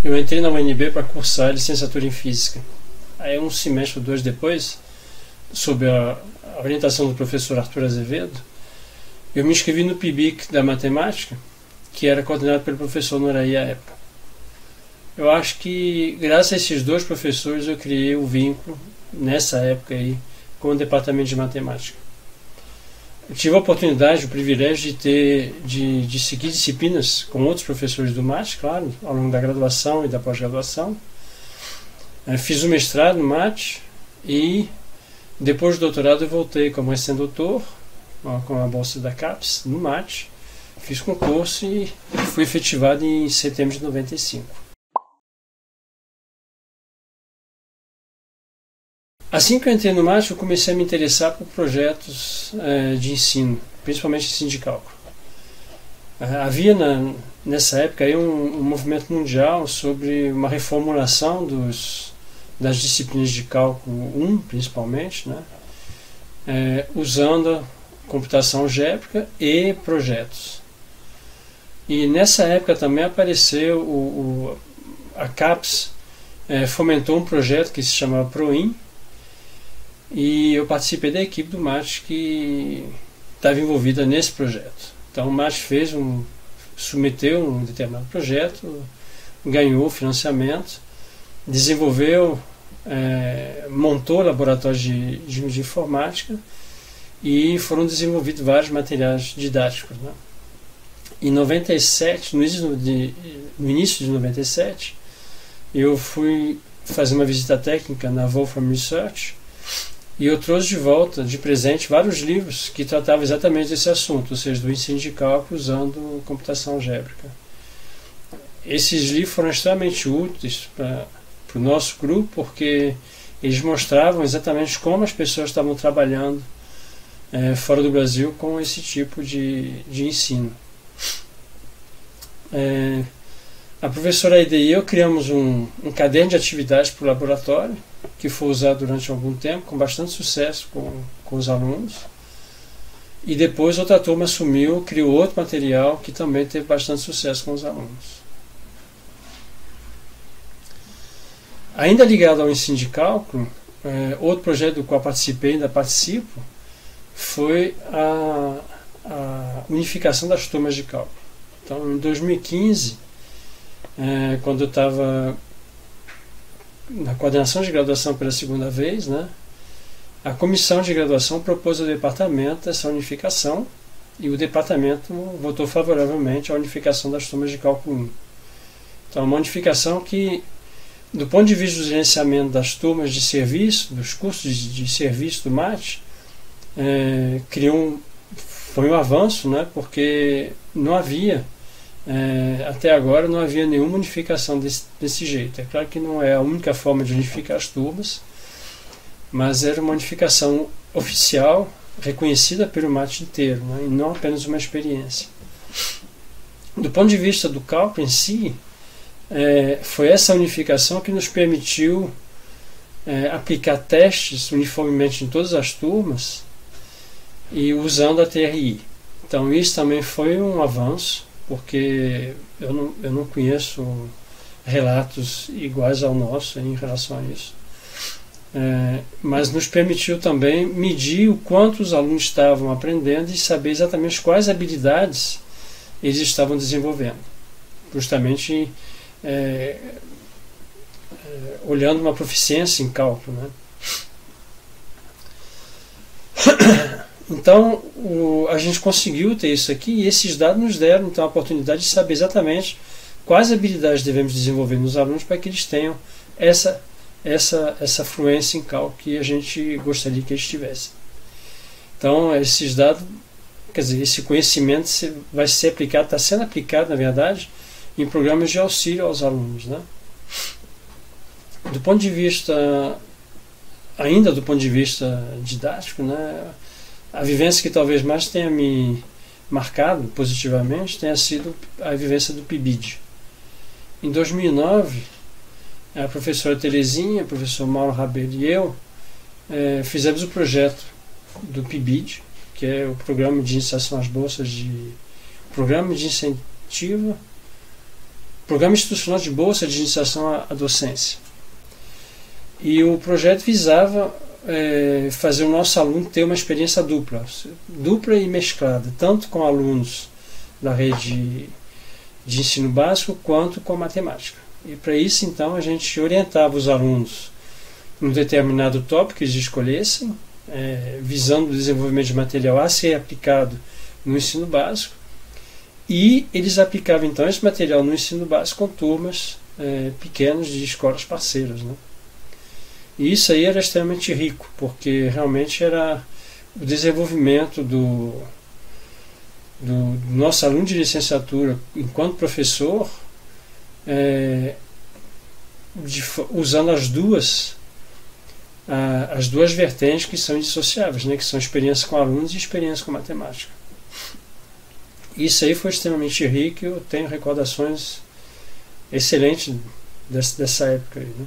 eu entrei na UNB para cursar a licenciatura em Física. Aí um semestre ou dois depois, sob a orientação do professor Arthur Azevedo, eu me inscrevi no PIBIC da Matemática, que era coordenado pelo professor Noraí à época. Eu acho que, graças a esses dois professores, eu criei o vínculo, nessa época aí, com o departamento de Matemática. Eu tive a oportunidade, o privilégio de seguir disciplinas com outros professores do MAT, claro, ao longo da graduação e da pós-graduação. Fiz o mestrado no MAT e, depois do doutorado, eu voltei como recém-doutor, com a bolsa da CAPES, no MAT. Fiz concurso e fui efetivado em setembro de 95. Assim que eu entrei no MAT, eu comecei a me interessar por projetos de ensino, principalmente ensino de cálculo. Havia nessa época aí um movimento mundial sobre uma reformulação das disciplinas de cálculo 1, principalmente, né, usando computação algébrica e projetos. E nessa época também apareceu a CAPES, fomentou um projeto que se chamava PROIN, e eu participei da equipe do MAT que estava envolvida nesse projeto. Então o MAT submeteu um determinado projeto, ganhou financiamento, desenvolveu, montou laboratórios de informática e foram desenvolvidos vários materiais didáticos, né? Em 97, no início de 97, eu fui fazer uma visita técnica na Wolfram Research e eu trouxe de volta, de presente, vários livros que tratavam exatamente desse assunto, ou seja, do ensino de cálculo usando computação algébrica. Esses livros foram extremamente úteis para o nosso grupo, porque eles mostravam exatamente como as pessoas estavam trabalhando fora do Brasil com esse tipo de ensino. A professora Aida e eu criamos um caderno de atividades para o laboratório, que foi usado durante algum tempo, com bastante sucesso com os alunos. E depois outra turma assumiu, criou outro material que também teve bastante sucesso com os alunos. Ainda ligado ao ensino de cálculo, outro projeto do qual participei, ainda participo, foi a unificação das turmas de cálculo. Então, em 2015, quando eu estava na coordenação de graduação pela segunda vez, né, a comissão de graduação propôs ao departamento essa unificação e o departamento votou favoravelmente à unificação das turmas de cálculo 1. Então, uma unificação que, do ponto de vista do gerenciamento das turmas de serviço, dos cursos de serviço do MAT, foi um avanço, né, porque não havia, até agora não havia nenhuma unificação desse jeito. É claro que não é a única forma de unificar as turmas, mas era uma unificação oficial, reconhecida pelo MAT inteiro, né, e não apenas uma experiência. Do ponto de vista do cálculo em si, foi essa unificação que nos permitiu aplicar testes uniformemente em todas as turmas e usando a TRI. Então isso também foi um avanço, porque eu não conheço relatos iguais ao nosso em relação a isso. Mas nos permitiu também medir o quanto os alunos estavam aprendendo e saber exatamente quais habilidades eles estavam desenvolvendo, justamente olhando uma proficiência em cálculo, né? Então a gente conseguiu ter isso aqui e esses dados nos deram então a oportunidade de saber exatamente quais habilidades devemos desenvolver nos alunos para que eles tenham essa fluência em cálculo que a gente gostaria que eles tivessem. Então esses dados, quer dizer, esse conhecimento vai ser aplicado, está sendo aplicado na verdade em programas de auxílio aos alunos, né? Do ponto de vista, ainda do ponto de vista didático, né, a vivência que talvez mais tenha me marcado positivamente tenha sido a vivência do PIBID. Em 2009, a professora Terezinha, o professor Mauro Rabelo e eu fizemos o projeto do PIBID, que é o Programa de Iniciação às Bolsas Programa de Incentivo Programa Institucional de Bolsa de Iniciação à Docência. E o projeto visava fazer o nosso aluno ter uma experiência dupla e mesclada, tanto com alunos da rede de ensino básico quanto com matemática. E para isso, então, a gente orientava os alunos num determinado tópico que eles escolhessem, visando o desenvolvimento de material a ser aplicado no ensino básico, e eles aplicavam então esse material no ensino básico com turmas pequenas de escolas parceiras, né? E isso aí era extremamente rico, porque realmente era o desenvolvimento do nosso aluno de licenciatura enquanto professor, usando as duas vertentes que são indissociáveis, né, que são experiência com alunos e experiência com matemática. Isso aí foi extremamente rico, eu tenho recordações excelentes dessa época aí, né?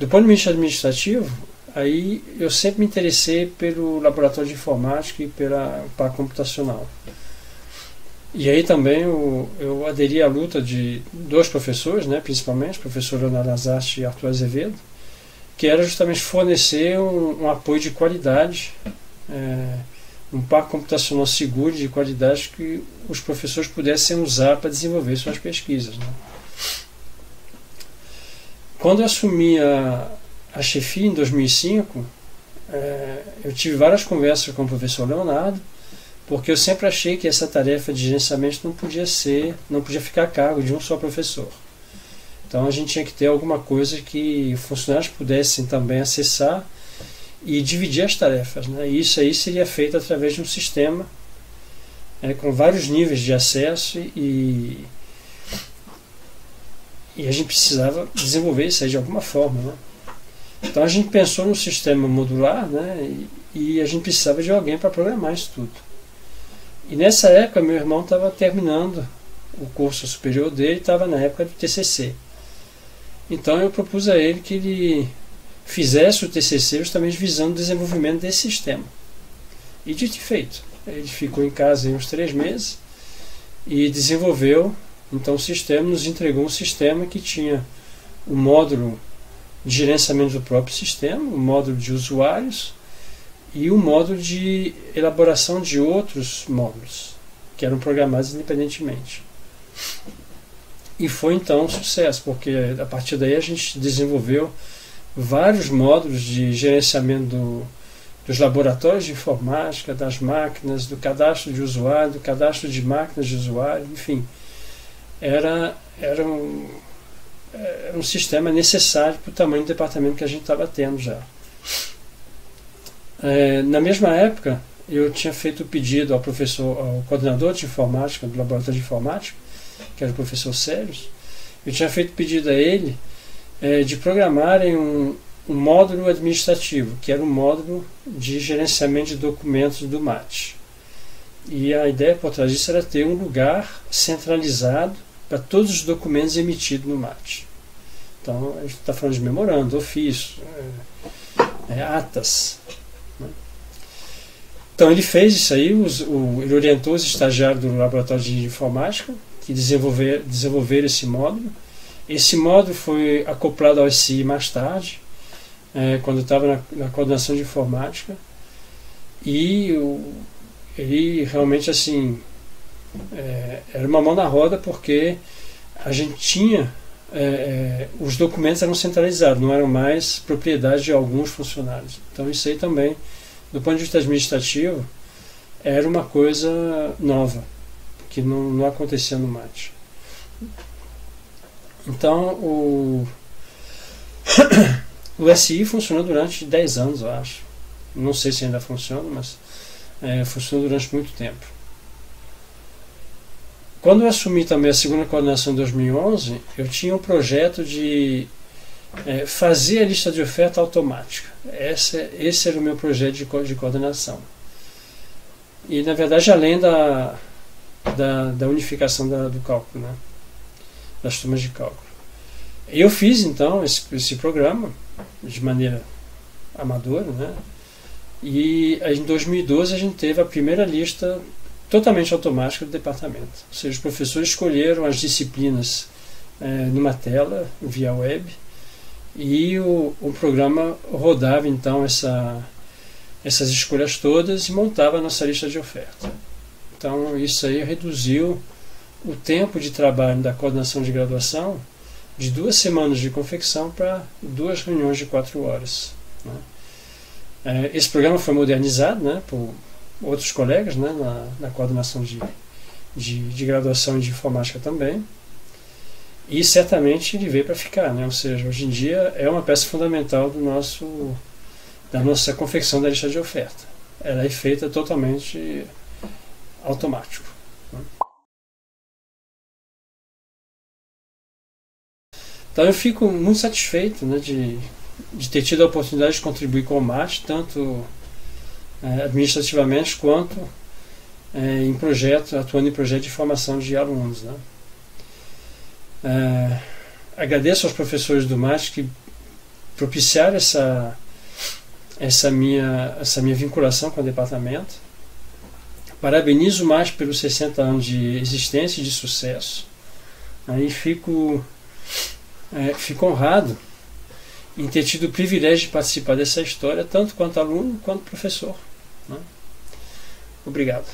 Do ponto de vista administrativo, aí eu sempre me interessei pelo laboratório de informática e pela computacional. E aí também eu aderi à luta de dois professores, né, principalmente, o professor Leonardo Lazarte e Arthur Azevedo, que era justamente fornecer um apoio de qualidade, um parque computacional seguro de qualidade que os professores pudessem usar para desenvolver suas pesquisas, né? Quando eu assumi a chefia em 2005, eu tive várias conversas com o professor Leonardo, porque eu sempre achei que essa tarefa de gerenciamento não podia ficar a cargo de um só professor. Então a gente tinha que ter alguma coisa que funcionários pudessem também acessar e dividir as tarefas, né? E isso aí seria feito através de um sistema com vários níveis de acesso e a gente precisava desenvolver isso aí de alguma forma, né? Então a gente pensou num sistema modular, né? E a gente precisava de alguém para programar isso tudo. E nessa época meu irmão estava terminando o curso superior dele, estava na época do TCC. Então eu propus a ele que ele fizesse o TCC justamente visando o desenvolvimento desse sistema. E dito e feito, ele ficou em casa uns 3 meses e desenvolveu então o sistema, nos entregou um sistema que tinha o módulo de gerenciamento do próprio sistema, o módulo de usuários e o módulo de elaboração de outros módulos que eram programados independentemente. E foi então um sucesso, porque a partir daí a gente desenvolveu vários módulos de gerenciamento dos laboratórios de informática, das máquinas, do cadastro de usuário, do cadastro de máquinas de usuário, enfim. Era um sistema necessário para o tamanho do departamento que a gente estava tendo já. Na mesma época, eu tinha feito o pedido ao coordenador de informática, do laboratório de informática, que era o professor Sérios. Eu tinha feito o pedido a ele de programarem um módulo administrativo, que era um módulo de gerenciamento de documentos do MAT. E a ideia por trás disso era ter um lugar centralizado para todos os documentos emitidos no MAT. Então, a gente está falando de memorando, ofício, atas, né? Então, ele fez isso aí, ele orientou os estagiários do laboratório de informática que desenvolveram esse módulo. Esse módulo foi acoplado ao SI mais tarde, quando eu estava na coordenação de informática, e ele realmente assim era uma mão na roda, porque a gente tinha os documentos eram centralizados, não eram mais propriedade de alguns funcionários. Então isso aí também, do ponto de vista administrativo, era uma coisa nova, que não acontecia no MAT. Então o SI funcionou durante 10 anos, eu acho. Não sei se ainda funciona, mas funcionou durante muito tempo. Quando eu assumi também a segunda coordenação em 2011, eu tinha um projeto de fazer a lista de oferta automática. Esse era o meu projeto de coordenação. E, na verdade, além da unificação do cálculo, né? Das turmas de cálculo. Eu fiz, então, esse programa de maneira amadora, né? E em 2012 a gente teve a primeira lista totalmente automática do departamento. Ou seja, os professores escolheram as disciplinas numa tela, via web, e o programa rodava então essas escolhas todas e montava a nossa lista de oferta. Então isso aí reduziu o tempo de trabalho da coordenação de graduação de 2 semanas de confecção para 2 reuniões de 4 horas. Né? Esse programa foi modernizado, né, por outros colegas, né, na coordenação de graduação e de informática também, e certamente ele veio para ficar, né? Ou seja, hoje em dia é uma peça fundamental da nossa confecção da lista de oferta. Ela é feita totalmente automático. Né? Então eu fico muito satisfeito, né, de ter tido a oportunidade de contribuir com o MAT, tanto administrativamente quanto atuando em projeto de formação de alunos. Né? Agradeço aos professores do MAT que propiciaram essa minha vinculação com o departamento. Parabenizo o MAT pelos 60 anos de existência e de sucesso. Aí fico honrado em ter tido o privilégio de participar dessa história, tanto quanto aluno quanto professor. Né? Obrigado.